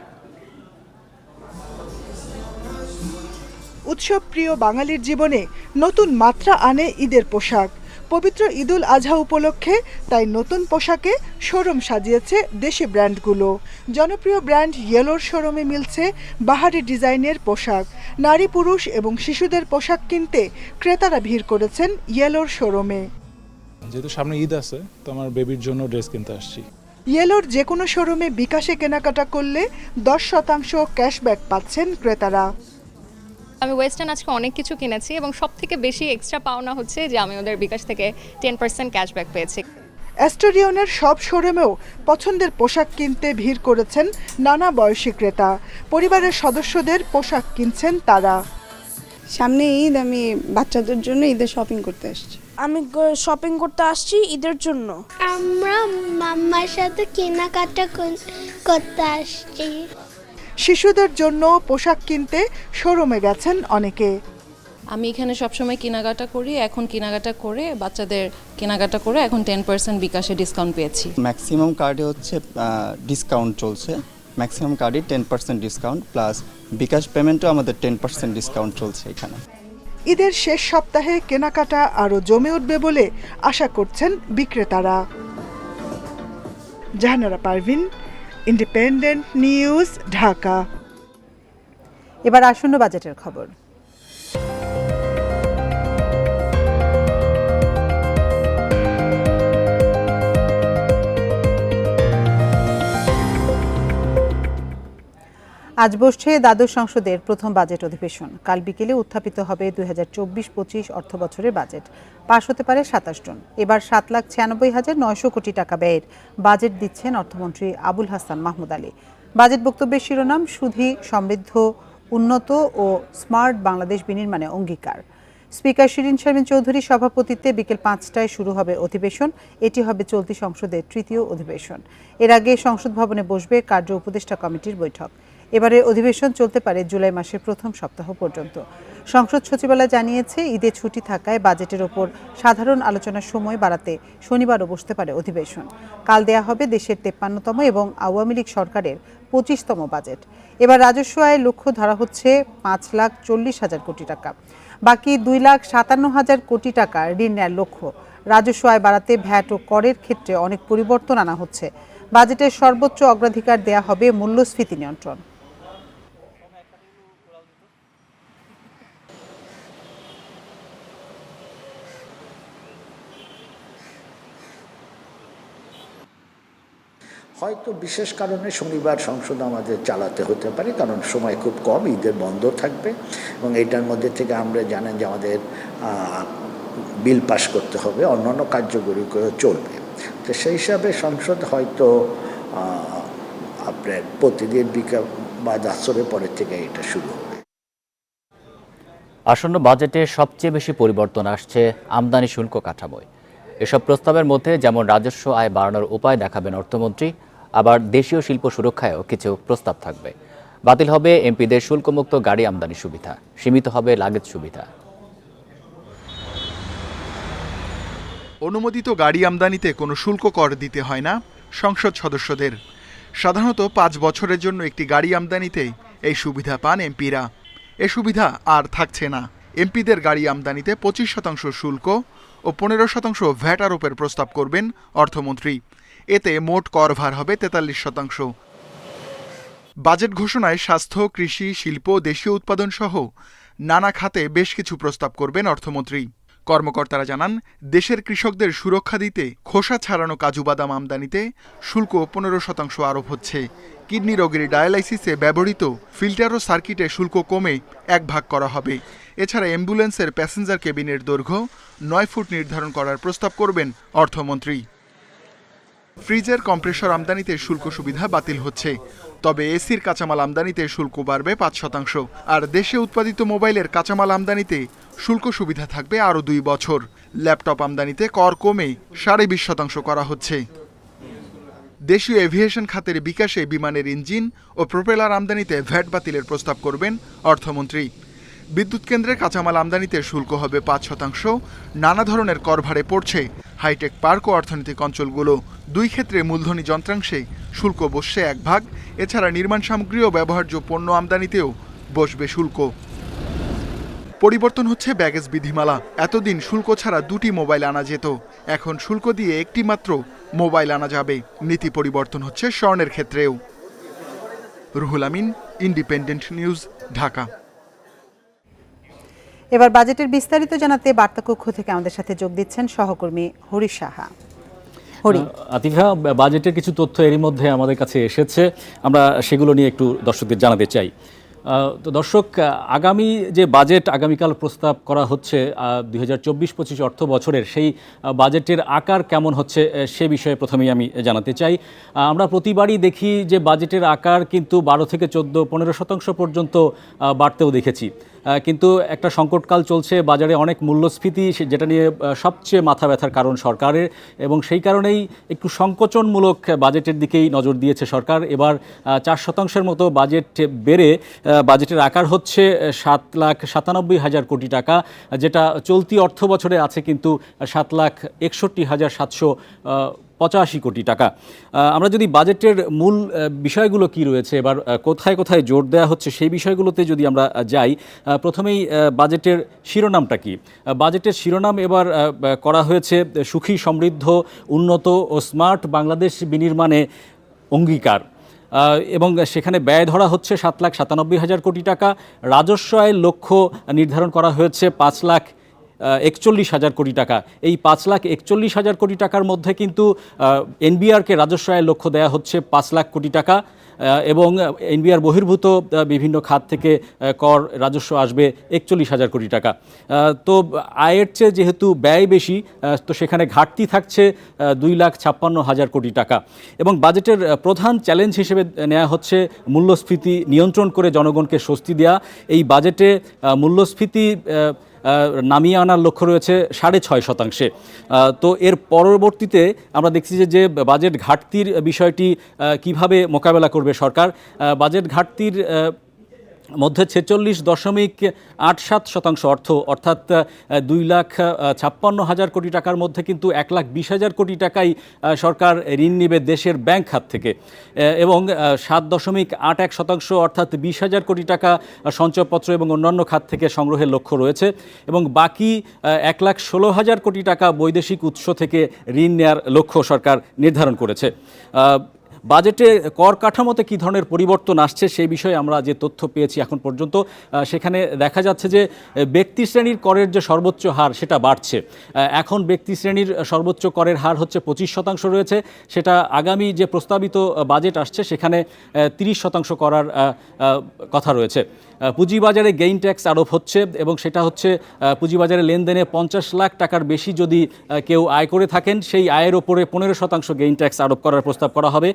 উৎসবপ্রিয় বাঙালির জীবনে নতুন মাত্রা আনে ঈদের পোশাক। পবিত্র ঈদুল আজহা উপলক্ষে তাই নতুন পোশাকে শোরুম সাজিয়েছে দেশি ব্র্যান্ডগুলো। জনপ্রিয় ব্র্যান্ড ইয়েলোর শোরুমে মিলছে বাহারি ডিজাইনের পোশাক। নারী, পুরুষ এবং শিশুদের পোশাক কিনতে ক্রেতারা ভিড় করেছেন ইয়েলোর শোরুমে। যেহেতু সামনে ঈদ আছে, তো আমার বেবির জন্য ড্রেস কিনতে আসছি। ইয়েলোর যে কোনো শোরুমে বিকাশে কেনাকাটা করলে 10% ক্যাশব্যাক পাচ্ছেন ক্রেতারা। আমি ওয়েস্টার্ন আজকে অনেক কিছু কিনেছি এবং সবথেকে বেশি এক্সট্রা পাওনা হচ্ছে যে আমি ওদের বিকাশ থেকে 10% ক্যাশব্যাক পেয়েছি। অ্যাস্টোরিয়নের সব শোরুমেও পছন্দের পোশাক কিনতে ভিড় করেছেন নানা বয়সী ক্রেতা। পরিবারের সদস্যদের পোশাক কিনছেন তারা। সামনে ঈদ, আমি বাচ্চাদের জন্য ঈদের শপিং করতে আসছি। আমি শপিং করতে আসছি ঈদের জন্য। আমরা মাম্মার সাথে কেনাকাটা করতে আসছি। শিশুদের জন্য পোশাক কিনতে শোরুমে গেছেন অনেকে। আমি এখানে সবসময় কেনাকাটা করি, এখন কেনাকাটা করে বাচ্চাদের কেনাকাটা করে এখন 10% বিকাশে ডিসকাউন্ট পেয়েছি। ম্যাক্সিমাম কার্ডে হচ্ছে ডিসকাউন্ট চলছে, ম্যাক্সিমাম কার্ডে 10% ডিসকাউন্ট প্লাস বিকাশ পেমেন্টও আমাদের 10% ডিসকাউন্ট চলছে এখানে। ঈদের শেষ সপ্তাহে কেনাকাটা আরও জমে উঠবে বলে আশা করছেন বিক্রেতারা। Jahanara Parvin, Independent News, Dhaka. এবার আসন্ন বাজেটের খবর। আজ বসছে দ্বাদশ সংসদের প্রথম বাজেট অধিবেশন। কাল বিকেলে উত্থাপিত হবে 2024-25 অর্থ বছরের বাজেট। পাশ হতে পারে 27 জন। এবার 7,96,900 কোটি টাকা ব্যয়ের বাজেট দিচ্ছেন অর্থমন্ত্রী আবুল হাসান মাহমুদ আলী। বাজেট বক্তব্যের শিরোনাম সুধী, সমৃদ্ধ, উন্নত ও স্মার্ট বাংলাদেশ বিনির্মাণে অঙ্গীকার। স্পিকার শিরিন শারমিন চৌধুরীর সভাপতিত্বে বিকেল 5টায় শুরু হবে অধিবেশন। এটি হবে চলতি সংসদের তৃতীয় অধিবেশন। এর আগে সংসদ ভবনে বসবে কার্য উপদেষ্টা কমিটির বৈঠক। এবারের অধিবেশন চলতে পারে জুলাই মাসের প্রথম সপ্তাহ পর্যন্ত। সংসদ সচিবালয় জানিয়েছে, ঈদে ছুটি থাকায় বাজেটের ওপর সাধারণ আলোচনার সময় বাড়াতে শনিবারও বসতে পারে অধিবেশন। কাল দেয়া হবে দেশের 53তম এবং আওয়ামী লীগ সরকারের 25তম বাজেট। এবার রাজস্ব আয়ের লক্ষ্য ধরা হচ্ছে 5,40,000 কোটি টাকা। বাকি 2,57,000 কোটি টাকা ঋণ নেওয়ার লক্ষ্য। রাজস্ব আয় বাড়াতে ভ্যাট ও করের ক্ষেত্রে অনেক পরিবর্তন আনা হচ্ছে। বাজেটের সর্বোচ্চ অগ্রাধিকার দেয়া হবে মূল্যস্ফীতি নিয়ন্ত্রণ। হয়তো বিশেষ কারণে শনিবার সংসদ আমাদের চালাতে হতে পারে, কারণ সময় খুব কম, ঈদের বন্ধ থাকবে এবং এইটার মধ্যে থেকে আমরা জানেন যে আমাদের বিল পাস করতে হবে, অন্যান্য কার্যকরী করে চলবে। তো সেই হিসাবে সংসদ হয়তো আপনার প্রতিদিন বিকাল বা আসরের পরের থেকে এটা শুরু হবে। আসন্ন বাজেটে সবচেয়ে বেশি পরিবর্তন আসছে আমদানি শুল্ক কাঠামোয়। এসব প্রস্তাবের মধ্যে যেমন রাজস্ব আয় বাড়ানোর উপায় দেখাবেন অর্থমন্ত্রী, আবার দেশীয় শিল্প সুরক্ষায়ও কিছু প্রস্তাব থাকবে। বাতিল হবে এমপিদের শুল্কমুক্ত গাড়ি আমদানি সুবিধা, সীমিত হবে লাগেজ সুবিধা। অনুমোদিত গাড়ি আমদানিতে কোনো শুল্ক কর দিতে হয় না সংসদ সদস্যদের। সাধারণত 5 বছরের জন্য একটি গাড়ি আমদানিতে এই সুবিধা পান এমপিরা। এ সুবিধা আর থাকছে না। এমপিদের গাড়ি আমদানিতে 25% শুল্ক ও 15% ভ্যাট আরোপের প্রস্তাব করবেন অর্থমন্ত্রী। এতে মোট কর ভার হবে 43%। বাজেট ঘোষণায় স্বাস্থ্য, কৃষি, শিল্প, দেশীয় উৎপাদন সহ নানা খাতে বেশ কিছু প্রস্তাব করবেন অর্থমন্ত্রী। কর্মকর্তারা জানান, দেশের কৃষকদের সুরক্ষা দিতে খোসা ছাড়ানো কাজু বাদাম আমদানিতে শুল্ক 15% আরোপ হচ্ছে। কিডনি রোগীর ডায়ালাইসিসে ব্যবহৃত ফিল্টার ও সার্কিটে শুল্ক কমে 1 ভাগ করা হবে। এছাড়া অ্যাম্বুলেন্সের প্যাসেঞ্জার কেবিনের দৈর্ঘ্য 9 ফুট নির্ধারণ করার প্রস্তাব করবেন অর্থমন্ত্রী। ফ্রিজের কম্প্রেসর আমদানিতে শুল্ক সুবিধা বাতিল হচ্ছে, তবে এসির কাঁচামাল আমদানিতে শুল্ক বাড়বে 5%। আর দেশে উৎপাদিত মোবাইলের কাঁচামাল আমদানিতে শুল্ক সুবিধা থাকবে আরও 2 বছর। ল্যাপটপ আমদানিতে কর কমে 20.5% করা হচ্ছে। দেশীয় এভিয়েশন খাতের বিকাশে বিমানের ইঞ্জিন ও প্রোপেলার আমদানিতে ভ্যাট বাতিলের প্রস্তাব করবেন অর্থমন্ত্রী। বিদ্যুৎ কেন্দ্রের কাঁচামাল আমদানিতে শুল্ক হবে 5%। নানা ধরনের কর ভারে পড়ছে হাইটেক পার্ক ও অর্থনৈতিক অঞ্চলগুলো। দুই ক্ষেত্রে মূলধনী যন্ত্রাংশে শুল্ক বসছে 1 ভাগ। এছাড়া নির্মাণ সামগ্রী ও ব্যবহার্য পণ্য আমদানিতেও বসবে শুল্ক। পরিবর্তন হচ্ছে ব্যাগেজ বিধিমালা। এতদিন শুল্ক ছাড়া 2টি মোবাইল আনা যেত, এখন শুল্ক দিয়ে একটি মাত্র মোবাইল আনা যাবে। নীতি পরিবর্তন হচ্ছে স্বর্ণের ক্ষেত্রেও। Ruhul Amin, independent News, Dhaka. এবার বাজেটের বিস্তারিত জানাতে বার্তা কক্ষ থেকে আমাদের সাথে যোগ দিচ্ছেন সহকর্মী হরি সাহা। আতিফা, বাজেটের কিছু তথ্য এরই মধ্যে আমাদের কাছে এসেছে, আমরা সেগুলো নিয়ে একটু দর্শকদের জানাতে চাই। তো দর্শক, আগামী যে বাজেট আগামীকাল প্রস্তাব করা হচ্ছে 2024-25 অর্থ বছরের, সেই বাজেটের আকার কেমন হচ্ছে সে বিষয়ে প্রথমেই আমি জানাতে চাই। আমরা প্রতিবারই দেখি যে বাজেটের আকার কিন্তু 12 থেকে 14-15% পর্যন্ত বাড়তেও দেখেছি, কিন্তু একটা সংকটকাল চলছে, বাজারে অনেক মূল্যস্ফীতি, যেটা নিয়ে সবচেয়ে মাথা ব্যথার কারণ সরকারের, এবং সেই কারণেই একটু সংকোচনমূলক বাজেটের দিকেই নজর দিয়েছে সরকার। এবার 4% মতো বাজেট বেড়ে বাজেটের আকার হচ্ছে 7,97,000 কোটি টাকা, যেটা চলতি অর্থ বছরে আছে কিন্তু 7,61,785 কোটি টাকা। আমরা যদি বাজেটের মূল বিষয়গুলো কি রয়েছে, এবার কোথায় কোথায় জোর দেওয়া হচ্ছে সেই বিষয়গুলোতে যদি আমরা যাই, প্রথমেই বাজেটের শিরোনামটা কি। বাজেটের শিরোনাম এবার করা হয়েছে সুখী, সমৃদ্ধ, উন্নত ও স্মার্ট বাংলাদেশ বিনির্মাণে অঙ্গীকার, এবং সেখানে ব্যয় ধরা হচ্ছে 7,97,000 কোটি টাকা। রাজস্ব আয়ের লক্ষ্য নির্ধারণ করা হয়েছে 5,41,000 কোটি টাকা। এই 5,41,000 কোটি টাকার মধ্যে কিন্তু এনবিআরকে রাজস্ব আয়ের লক্ষ্য দেওয়া হচ্ছে 5 লাখ কোটি টাকা, এবং এনবিআর বহির্ভূত বিভিন্ন খাত থেকে কর রাজস্ব আসবে 41,000 কোটি টাকা। তো আয়ের চেয়ে যেহেতু ব্যয় বেশি, তো সেখানে ঘাটতি থাকছে 2,56,000 কোটি টাকা। এবং বাজেটের প্রধান চ্যালেঞ্জ হিসেবে নেওয়া হচ্ছে মূল্যস্ফীতি নিয়ন্ত্রণ করে জনগণকে স্বস্তি দেওয়া। এই বাজেটে মূল্যস্ফীতি নামিয়ে আনার লক্ষ্য রয়েছে 6.5%। তো এর পরবর্তীতে আমরা দেখছি যে বাজেট ঘাটতির বিষয়টি কিভাবে মোকাবেলা করবে সরকার। বাজেট ঘাটতির মধ্যে 46.87% অর্থ, অর্থাৎ 2,56,000 কোটি টাকার মধ্যে কিন্তু 1,20,000 কোটি টাকাই সরকার ঋণ নেবে দেশের ব্যাংক খাত থেকে, এবং 7.81% অর্থাৎ 20,000 কোটি টাকা সঞ্চয়পত্র এবং অন্যান্য খাত থেকে সংগ্রহের লক্ষ্য রয়েছে, এবং বাকি 1,16,000 কোটি টাকা বৈদেশিক উৎস থেকে ঋণ নেওয়ার লক্ষ্য সরকার নির্ধারণ করেছে। বাজেটে কর কাঠামোতে কী ধরনের পরিবর্তন আসছে সেই বিষয়ে আমরা যে তথ্য পেয়েছি এখন পর্যন্ত, সেখানে দেখা যাচ্ছে যে ব্যক্তি শ্রেণীর করের যে সর্বোচ্চ হার সেটা বাড়ছে। এখন ব্যক্তি শ্রেণীর সর্বোচ্চ করের হার হচ্ছে 25% রয়েছে, সেটা আগামী যে প্রস্তাবিত বাজেট আসছে সেখানে 30% করার কথা রয়েছে। পুঁজিবাজারে গেইন ট্যাক্স আরোপ হচ্ছে, এবং সেটা হচ্ছে পুঁজিবাজারে লেনদেনে 50 লাখ টাকার বেশি যদি কেউ আয় করে থাকেন, সেই আয়ের ওপরে 15% গেইন ট্যাক্স আরোপ করার প্রস্তাব করা হবে।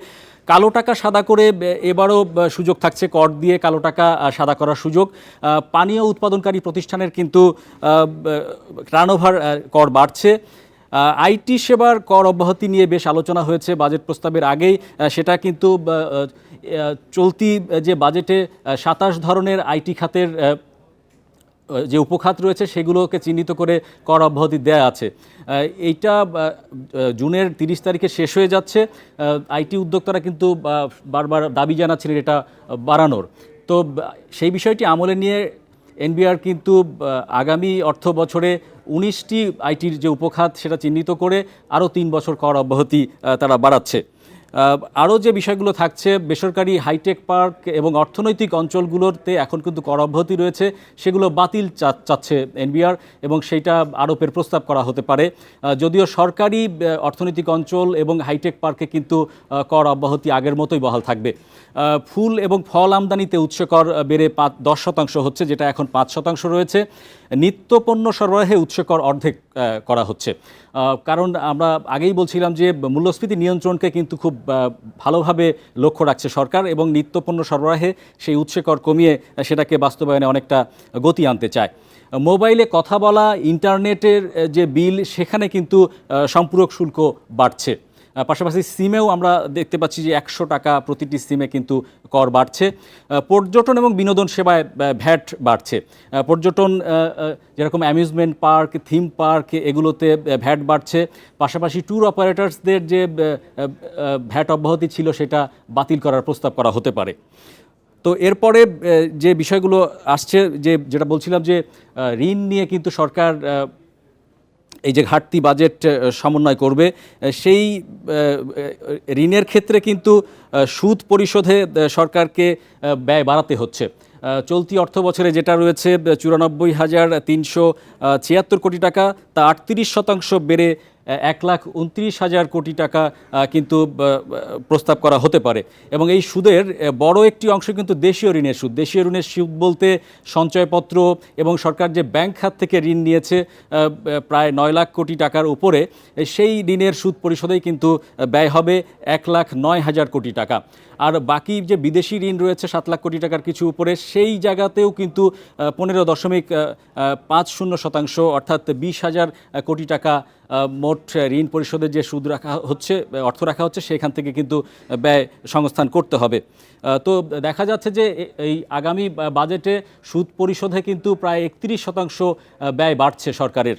কালো টাকা সাদা করে এবারও সুযোগ থাকছে কর দিয়ে কালো টাকা সাদা করার সুযোগ। পানীয় উৎপাদনকারী প্রতিষ্ঠানের কিন্তু টার্নওভার কর বাড়ছে। আইটি সেবার কর অব্যাহতি নিয়ে বেশ আলোচনা হয়েছে বাজেট প্রস্তাবের আগেই, সেটা কিন্তু চলতি যে বাজেটে 27 ধরনের আইটি খাতের যে উপখাত রয়েছে সেগুলোকে চিহ্নিত করে কর অব্যাহতি দেয়া আছে। এইটা জুনের 30 তারিখে শেষ হয়ে যাচ্ছে। আইটি উদ্যোক্তারা কিন্তু বারবার দাবি জানাচ্ছিলেন এটা বাড়ানোর। তো সেই বিষয়টি আমলে নিয়ে এনবিআর কিন্তু আগামী অর্থ বছরে 19টি আইটির যে উপখাত সেটা চিহ্নিত করে আরও 3 বছর কর অব্যাহতি তারা বাড়াচ্ছে। আরও যে বিষয়গুলো থাকছে, বেসরকারি হাইটেক পার্ক এবং অর্থনৈতিক অঞ্চলগুলোতে এখন কিন্তু কর অব্যাহতি রয়েছে, সেগুলো বাতিল চাচ্ছে এনবিআর, এবং সেইটা আরোপের প্রস্তাব করা হতে পারে। যদিও সরকারি অর্থনৈতিক অঞ্চল এবং হাইটেক পার্কে কিন্তু কর অব্যাহতি আগের মতোই বহাল থাকবে। ফুল এবং ফল আমদানিতে উৎস কর বেড়ে 10% হচ্ছে, যেটা এখন 5% রয়েছে। নিত্য পণ্য সরবরাহে উৎস কর অর্ধেক করা হচ্ছে, কারণ আমরা আগেই বলছিলাম যে মূল্যস্ফীতি নিয়ন্ত্রণকে কিন্তু খুব ভালোভাবে লক্ষ্য রাখছে সরকার, এবং নিত্য পণ্য সরবরাহে সেই উৎস কর কমিয়ে সেটাকে বাস্তবায়নে অনেকটা গতি আনতে চায়। মোবাইলে কথা বলা, ইন্টারনেটের যে বিল, সেখানে কিন্তু সম্পূরক শুল্ক বাড়ছে। পাশাপাশি সিমেও আমরা দেখতে পাচ্ছি যে 100 টাকা প্রতিটি সিমে কিন্তু কর বাড়ছে। পর্যটন এবং বিনোদন সেবায় ভ্যাট বাড়ছে। পর্যটন যেরকম অ্যামিউজমেন্ট পার্ক, থিম পার্ক, এগুলোতে ভ্যাট বাড়ছে। পাশাপাশি ট্যুর অপারেটরসদের যে ভ্যাট অব্যাহতি ছিল সেটা বাতিল করার প্রস্তাব করা হতে পারে। তো এরপরে যে বিষয়গুলো আসছে, যেটা বলছিলাম যে ঋণ নিয়ে কিন্তু সরকার এই যে ঘাটতি বাজেট সমন্বয় করবে, সেই ঋণের ক্ষেত্রে কিন্তু সুদ পরিশোধে সরকারকে ব্যয় বাড়াতে হচ্ছে। চলতি অর্থ বছরে যেটা রয়েছে 94,376 কোটি টাকা, তা 38% বেড়ে 1,29,000 কোটি টাকা কিন্তু প্রস্তাব করা হতে পারে। এবং এই সুদের বড় একটি অংশ কিন্তু দেশীয় ঋণের সুদ। দেশীয় ঋণের সুদ বলতে সঞ্চয়পত্র এবং সরকার যে ব্যাংক খাত থেকে ঋণ নিয়েছে প্রায় 9 লাখ কোটি টাকার উপরে, সেই ঋণের সুদ পরিশোধেই কিন্তু ব্যয় হবে 1,09,000 কোটি টাকা। আর বাকি যে বিদেশি ঋণ রয়েছে 7 লাখ কোটি টাকার কিছু উপরে, সেই জায়গাতেও কিন্তু 15.50% অর্থাৎ 20,000 কোটি টাকা মোট ঋণ পরিশোধের যে সুদ রাখা হচ্ছে, অর্থ রাখা হচ্ছে, সেখান থেকে কিন্তু ব্যয় সংস্থান করতে হবে। তো দেখা যাচ্ছে যে এই আগামী বাজেটে সুদ পরিশোধে কিন্তু প্রায় 31% ব্যয় বাড়ছে সরকারের।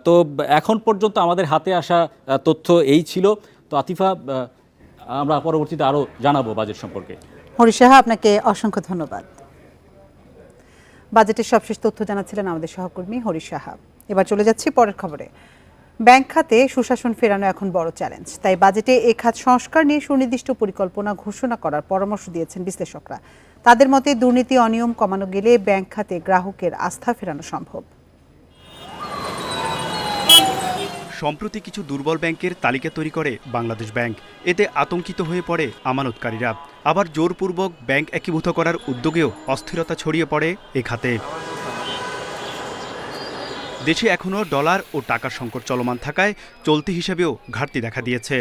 তো এখন পর্যন্ত আমাদের হাতে আসা তথ্য এই ছিল। তো আতিফা, আমরা পরবর্তীতে আরও জানাবো বাজেট সম্পর্কে। হরি সাহা, আপনাকে অসংখ্য ধন্যবাদ। বাজেটের সবশেষ তথ্য জানাচ্ছিলেন আমাদের সহকর্মী হরি সাহা। এবার চলে যাচ্ছি পরের খবরে। ব্যাংক খাতে সুশাসন ফেরানো এখন বড় চ্যালেঞ্জ। তাই বাজেটে এ খাত সংস্কার নিয়ে সুনির্দিষ্ট পরিকল্পনা ঘোষণা করার পরামর্শ দিয়েছেন বিশ্লেষকরা। তাদের মতে দুর্নীতি অনিয়ম কমানো গেলে ব্যাংক খাতে গ্রাহকের আস্থা ফেরানো সম্ভব। সম্প্রতি কিছু দুর্বল ব্যাংকের তালিকা তৈরি করে বাংলাদেশ ব্যাংক। এতে আতঙ্কিত হয়ে পড়ে আমানতকারীরা। আবার জোরপূর্বক ব্যাংক একীভূত করার উদ্যোগেও অস্থিরতা ছড়িয়ে পড়ে এ খাতে। দেশে এখনও ডলার ও টাকার সংকট চলমান থাকায় চলতি হিসেবেও ঘাটতি দেখা দিয়েছে।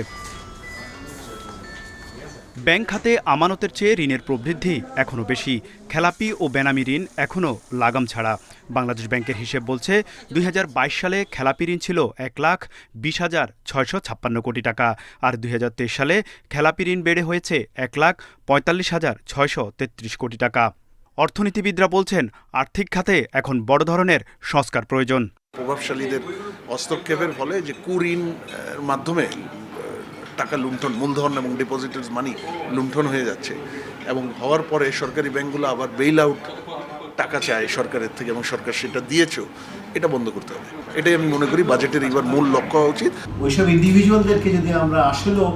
ব্যাংক খাতে আমানতের চেয়ে ঋণের প্রবৃদ্ধি এখনও বেশি। খেলাপি ও বেনামি ঋণ এখনও লাগাম ছাড়া। বাংলাদেশ ব্যাংকের হিসেব বলছে 2022 সালে খেলাপি ঋণ ছিল 1,20,656 কোটি টাকা, আর 2023 সালে খেলাপি ঋণ বেড়ে হয়েছে 1,45,633 কোটি টাকা। অর্থনীতিবিদরা বলছেন আর্থিক খাতে এখন বড় ধরনের সংস্কার প্রয়োজন। প্রভাবশালীদের হস্তক্ষেপের ফলে যে কুঋণ মাধ্যমে টাকা লুণ্ঠন, মূলধন এবং ডিপোজিটার্স মানি লুণ্ঠন হয়ে যাচ্ছে, এবং হওয়ার পরে সরকারি ব্যাংকগুলো আবার বেইল আউট টাকা চায় সরকারের থেকে, এবং সরকার সেটা দিয়েছেও, এটা বন্ধ করতে হবে। এটাই আমি মনে করি বাজেটের এবার মূল লক্ষ্য হওয়া উচিত। ওইসব ইন্ডিভিজুয়ালদেরকে যদি আমরা আসলেও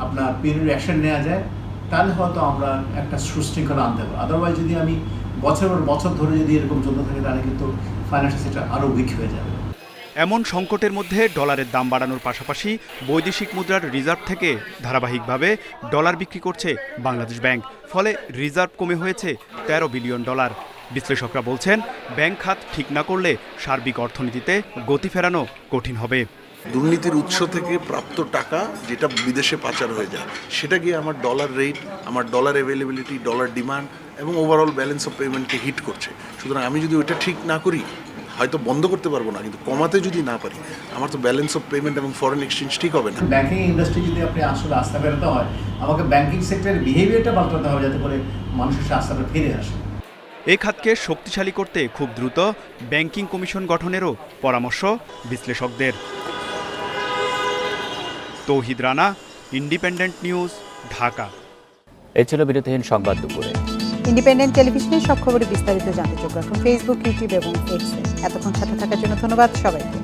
আপনার পিরিয়ড অ্যাকশন নেওয়া যায়, তাহলে হয়তো আমরা একটা সুশৃঙ্খলা আনতে পারবো। আদারওয়াইজ যদি আমি বছর পর বছর ধরে যদি এরকম চলতে থাকে, তাহলে কিন্তু ফাইন্যান্সিয়াল সেক্টর আরও উইক হয়ে যাবে। এমন সংকটের মধ্যে ডলারের দাম বাড়ানোর পাশাপাশি বৈদেশিক মুদ্রার রিজার্ভ থেকে ধারাবাহিকভাবে ডলার বিক্রি করছে বাংলাদেশ ব্যাংক। ফলে রিজার্ভ কমে হয়েছে 13 বিলিয়ন ডলার। বিশ্লেষকরা বলছেন ব্যাংক খাত ঠিক না করলে সার্বিক অর্থনীতিতে গতি ফেরানো কঠিন হবে। দুর্নীতির উৎস থেকে প্রাপ্ত টাকা যেটা বিদেশে পাচার হয়ে যায়, সেটা গিয়ে আমার ডলার রেট, আমার ডলার অ্যাভেলেবিলিটি, ডলার ডিমান্ড এবং ওভারঅল ব্যালেন্স অফ পেমেন্টকে হিট করছে। সুতরাং আমি যদি ওইটা ঠিক না করি, হয়তো বন্ধ করতে পারবো না, কিন্তু কমাতে যদি না পারি, আমার তো ব্যালেন্স অফ পেমেন্ট এবং ফরেন এক্সচেঞ্জ ঠিক হবে না। ব্যাংকিং ইন্ডাস্ট্রি যদি আপনি আসলে আস্থা ফেরাতে হয়, আমাকে ব্যাংকিং সেক্টরের বিহেভিয়ারটা পাল্টাতে হবে, যাতে করে মানুষের আস্থাটা ফিরে আসে। এই খাতকে শক্তিশালী করতে খুব দ্রুত ব্যাংকিং কমিশন গঠনেরও পরামর্শ বিশ্লেষকদের। তৌহিদ রানা, ইন্ডিপেন্ডেন্ট নিউজ, ঢাকা। এই ছিল বিরতিহীন সংবাদ দুপুরে। ইন্ডিপেন্ডেন্ট টেলিভিশনের সব খবরে বিস্তারিত জানতে চোখ রাখুন ফেসবুক, ইউটিউব এবং এক্সে। এতক্ষণ সাথে থাকার জন্য ধন্যবাদ সবাইকে।